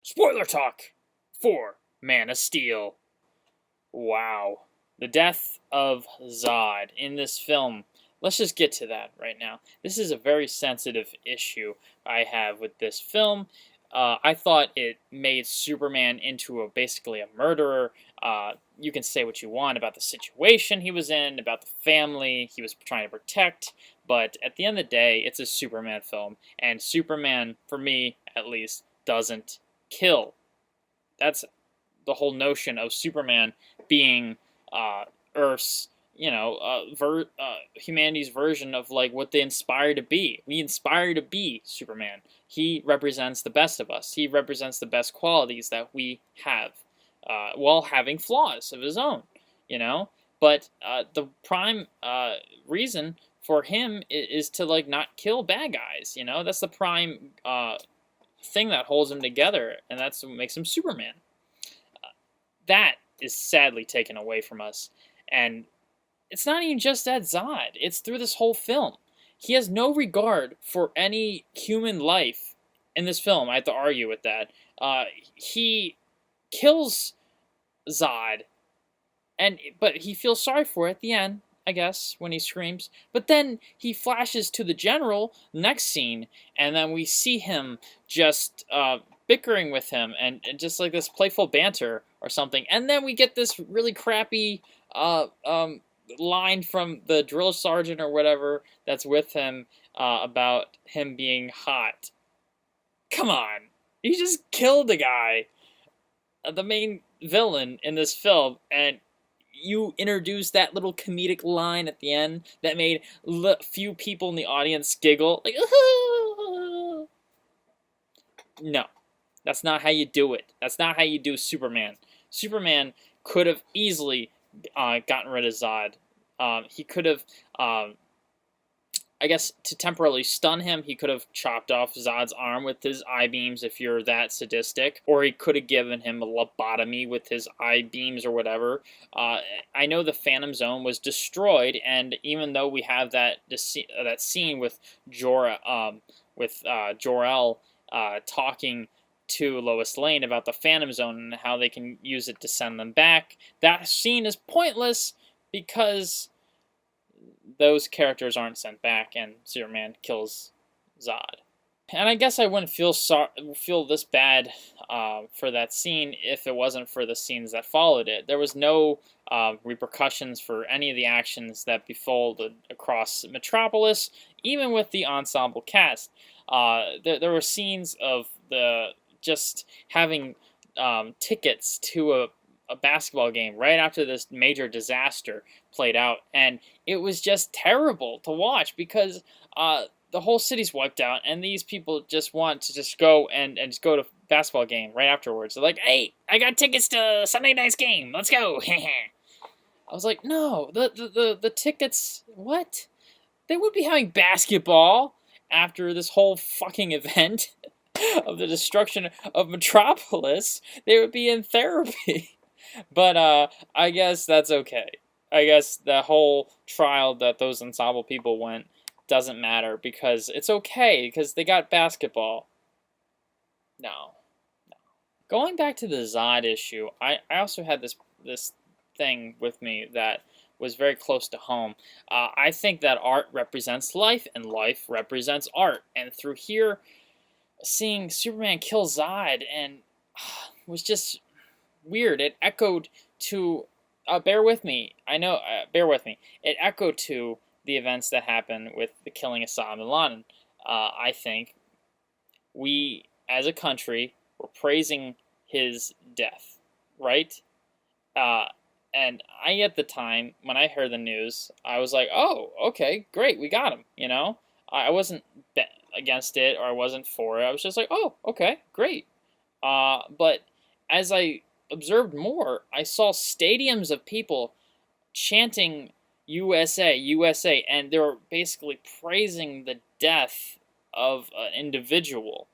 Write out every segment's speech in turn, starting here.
Spoiler talk for Man of Steel. Wow. The death of Zod in this film. Let's just get to that right now. This is a very sensitive issue I have with this film. I thought it made Superman into basically a murderer. You can say what you want about the situation he was in, about the family he was trying to protect, but at the end of the day, it's a Superman film, and Superman, for me at least, doesn't kill. That's the whole notion of Superman being Earth's, humanity's version of like what they inspire to be. We inspire to be Superman. He represents the best of us. He represents the best qualities that we have, while having flaws of his own. You know, but the prime reason for him is to like not kill bad guys. You know, that's the prime thing that holds him together, and that's what makes him Superman. That is sadly taken away from us. And it's not even just at Zod, it's through this whole film. He has no regard for any human life in this film. I have to argue with that. He kills Zod, but he feels sorry for it at the end, I guess, when he screams. But then he flashes to the general next scene, and then we see him just bickering with him and just like this playful banter or something. And then we get this really crappy line from the drill sergeant or whatever that's with him about him being hot. Come on. He just killed the guy, the main villain in this film, and you introduced that little comedic line at the end that made few people in the audience giggle. Like, no. That's not how you do it. That's not how you do Superman. Superman could have easily gotten rid of Zod. He could have, I guess, to temporarily stun him, he could have chopped off Zod's arm with his eye beams if you're that sadistic, or he could have given him a lobotomy with his eye beams or whatever. I know the Phantom Zone was destroyed, and even though we have that scene with Jor-El talking to Lois Lane about the Phantom Zone and how they can use it to send them back, that scene is pointless because those characters aren't sent back and Superman kills Zod. And I guess I wouldn't feel this bad for that scene if it wasn't for the scenes that followed it. There was no repercussions for any of the actions that befell across Metropolis, even with the ensemble cast. There were scenes of just having tickets to a basketball game right after this major disaster played out, and it was just terrible to watch because the whole city's wiped out, and these people just want to just go and just go to basketball game right afterwards. They're like, "Hey, I got tickets to Sunday night's game. Let's go!" I was like, "No, the tickets. What? They would be having basketball after this whole fucking event." Of the destruction of Metropolis, they would be in therapy. But I guess that's okay. I guess the whole trial that those ensemble people went doesn't matter because it's okay because they got basketball. No. Going back to the Zod issue, I also had this thing with me that was very close to home. I think that art represents life and life represents art. And through here, seeing Superman kill Zod and was just weird. It echoed to bear with me. I know, bear with me. It echoed to the events that happened with the killing of Osama bin Laden. I think we, as a country, were praising his death, right? And I, at the time, when I heard the news, I was like, oh, okay, great, we got him, you know? I wasn't against it or I wasn't for it. I was just like, oh, okay, great. But as I observed more, I saw stadiums of people chanting USA, USA, and they were basically praising the death of an individual.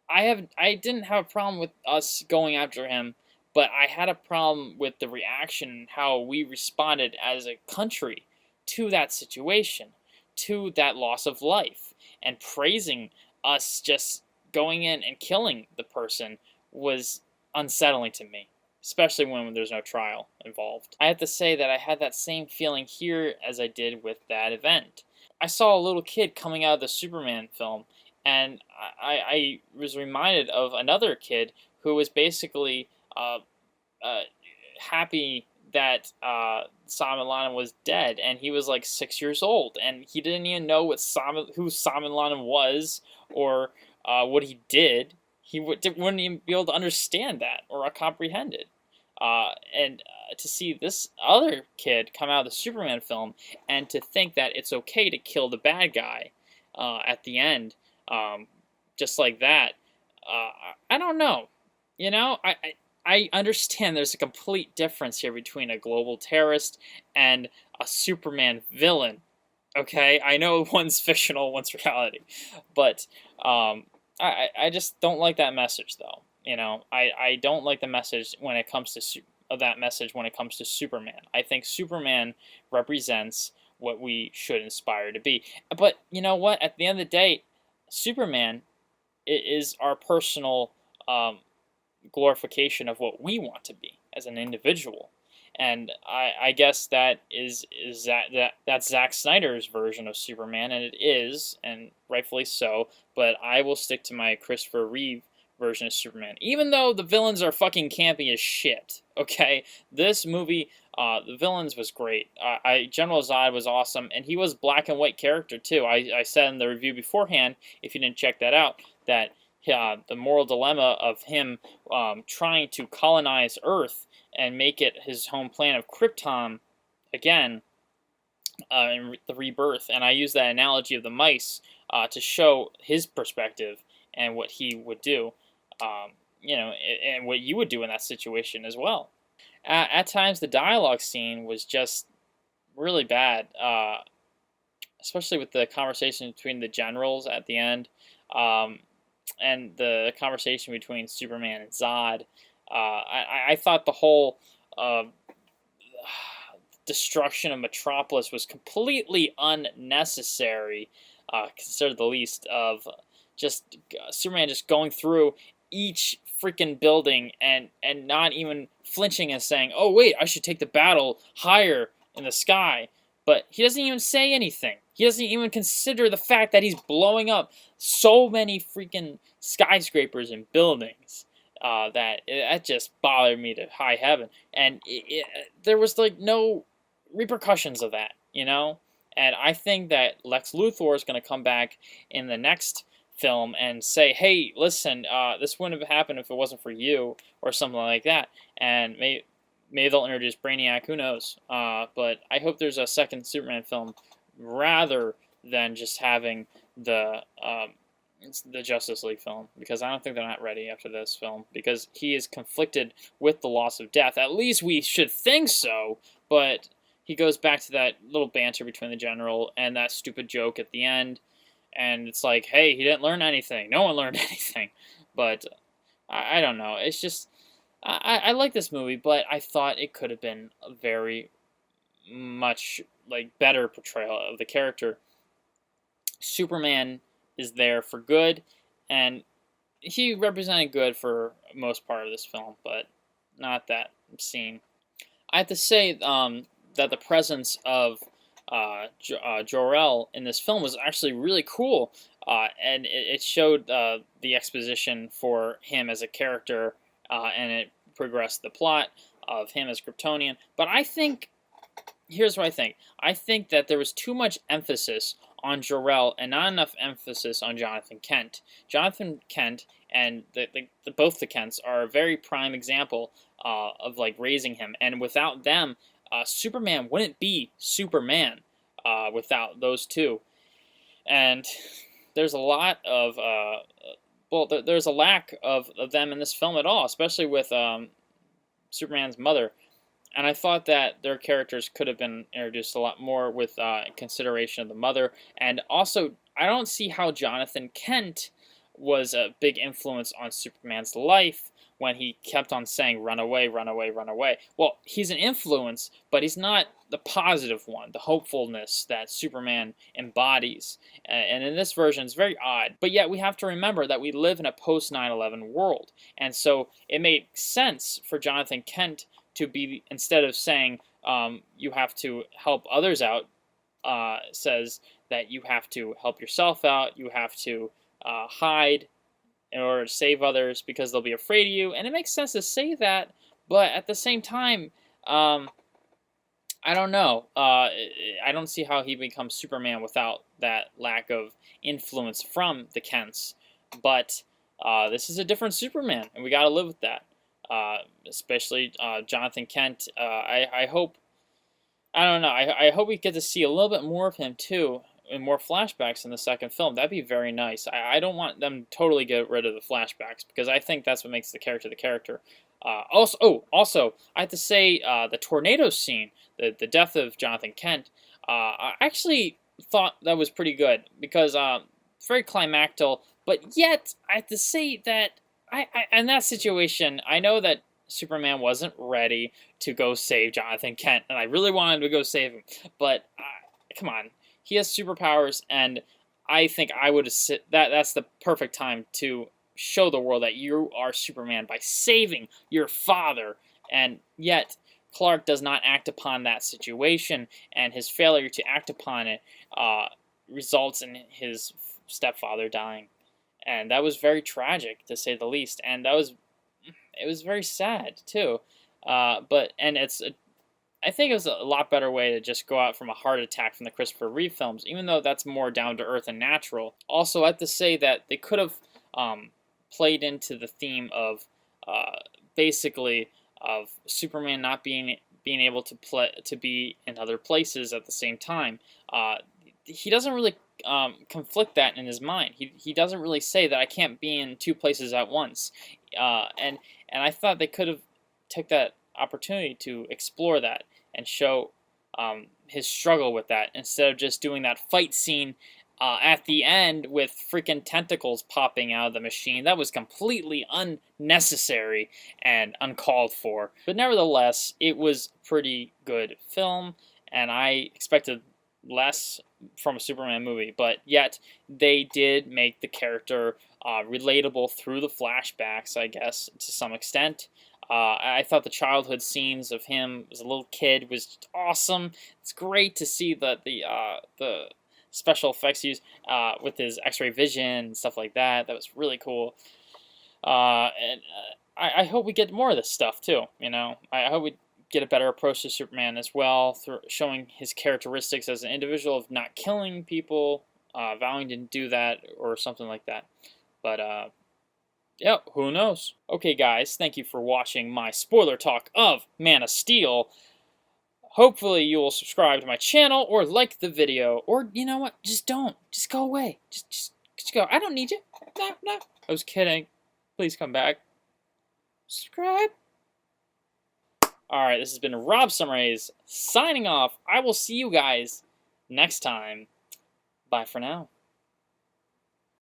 I didn't have a problem with us going after him, but I had a problem with the reaction, how we responded as a country to that situation, to that loss of life, and praising us just going in and killing the person was unsettling to me, especially when there's no trial involved. I have to say that I had that same feeling here as I did with that event. I saw a little kid coming out of the Superman film, and I was reminded of another kid who was basically uh, happy that Salman Lanham was dead, and he was like 6 years old, and he didn't even know who Salman Lanham was or what he did. He wouldn't even be able to understand that or comprehend it. And to see this other kid come out of the Superman film and to think that it's okay to kill the bad guy at the end, just like that, I don't know. You know, I understand there's a complete difference here between a global terrorist and a Superman villain. Okay, I know one's fictional, one's reality, but I just don't like that message, though. You know, I don't like the message when it comes to that message when it comes to Superman. I think Superman represents what we should aspire to be. But you know what? At the end of the day, Superman is our personal glorification of what we want to be as an individual. And I guess that's Zack Snyder's version of Superman, and it is, and rightfully so. But I will stick to my Christopher Reeve version of Superman, even though the villains are fucking campy as shit. Okay, this movie, the villains was great. General Zod was awesome, and he was black and white character too. I said in the review beforehand, if you didn't check that out, that the moral dilemma of him trying to colonize Earth and make it his home planet of Krypton again, in the rebirth. And I use that analogy of the mice to show his perspective and what he would do, you know, and what you would do in that situation as well. At times, the dialogue scene was just really bad, especially with the conversation between the generals at the end, and the conversation between Superman and Zod. I thought the whole destruction of Metropolis was completely unnecessary, considered the least of just Superman just going through each freaking building and not even flinching and saying, "Oh wait, I should take the battle higher in the sky." But he doesn't even say anything. He doesn't even consider the fact that he's blowing up so many freaking skyscrapers and buildings. That just bothered me to high heaven. And there was like no repercussions of that, you know? And I think that Lex Luthor is going to come back in the next film and say, "Hey, listen, this wouldn't have happened if it wasn't for you," or something like that. And maybe they'll introduce Brainiac, who knows? But I hope there's a second Superman film rather than just having the Justice League film, because I don't think they're not ready after this film, because he is conflicted with the loss of death. At least we should think so, but he goes back to that little banter between the general and that stupid joke at the end, and it's like, hey, he didn't learn anything. No one learned anything. But I don't know. It's just, I like this movie, but I thought it could have been a very much like better portrayal of the character. Superman is there for good, and he represented good for most part of this film, but not that scene. I have to say that the presence of Jor-El in this film was actually really cool, and it showed the exposition for him as a character, and it progressed the plot of him as Kryptonian. But I think, here's what I think. I think that there was too much emphasis on Jor-El and not enough emphasis on Jonathan Kent. Jonathan Kent and both the Kents are a very prime example of like raising him, and without them, Superman wouldn't be Superman without those two. And there's a lot of there's a lack of them in this film at all, especially with Superman's mother. And I thought that their characters could have been introduced a lot more with consideration of the mother. And also, I don't see how Jonathan Kent was a big influence on Superman's life when he kept on saying, run away, run away, run away. Well, he's an influence, but he's not the positive one, the hopefulness that Superman embodies. And in this version, it's very odd. But yet we have to remember that we live in a post 9/11 world. And so it makes sense for Jonathan Kent to be, instead of saying you have to help others out, says that you have to help yourself out, you have to hide in order to save others because they'll be afraid of you. And it makes sense to say that, but at the same time, I don't know. I don't see how he becomes Superman without that lack of influence from the Kents. But this is a different Superman, and we got to live with that. Especially Jonathan Kent. I hope. I don't know. I hope we get to see a little bit more of him too, and more flashbacks in the second film. That'd be very nice. I don't want them to totally get rid of the flashbacks because I think that's what makes the character the character. Also, I have to say the tornado scene, the death of Jonathan Kent. I actually thought that was pretty good because very climactic. But yet, I have to say that I in that situation, I know that Superman wasn't ready to go save Jonathan Kent, and I really wanted to go save him. But come on, he has superpowers, and I think I would have that's the perfect time to show the world that you are Superman by saving your father. And yet, Clark does not act upon that situation, and his failure to act upon it results in his stepfather dying. And that was very tragic, to say the least. And it was very sad too. I think it was a lot better way to just go out from a heart attack from the Christopher Reeve films, even though that's more down to earth and natural. Also, I have to say that they could have played into the theme of basically of Superman not being able to be in other places at the same time. He doesn't really conflict that in his mind. He doesn't really say that I can't be in two places at once. And I thought they could have took that opportunity to explore that and show his struggle with that instead of just doing that fight scene at the end with freaking tentacles popping out of the machine. That was completely unnecessary and uncalled for. But nevertheless, it was a pretty good film, and I expected less from a Superman movie, but yet they did make the character relatable through the flashbacks, I guess, to some extent. I thought the childhood scenes of him as a little kid was just awesome. It's great to see the special effects used with his X-ray vision and stuff like that. That was really cool. I hope we get more of this stuff too. You know, I hope we get a better approach to Superman as well, through showing his characteristics as an individual of not killing people, vowing to do that or something like that. But yeah, who knows? Okay, guys, thank you for watching my spoiler talk of Man of Steel. Hopefully you will subscribe to my channel or like the video, or you know what? Just don't. Just go away. Just go. I don't need you. No. I was kidding. Please come back. Subscribe. Alright, this has been Rob Summers signing off. I will see you guys next time. Bye for now.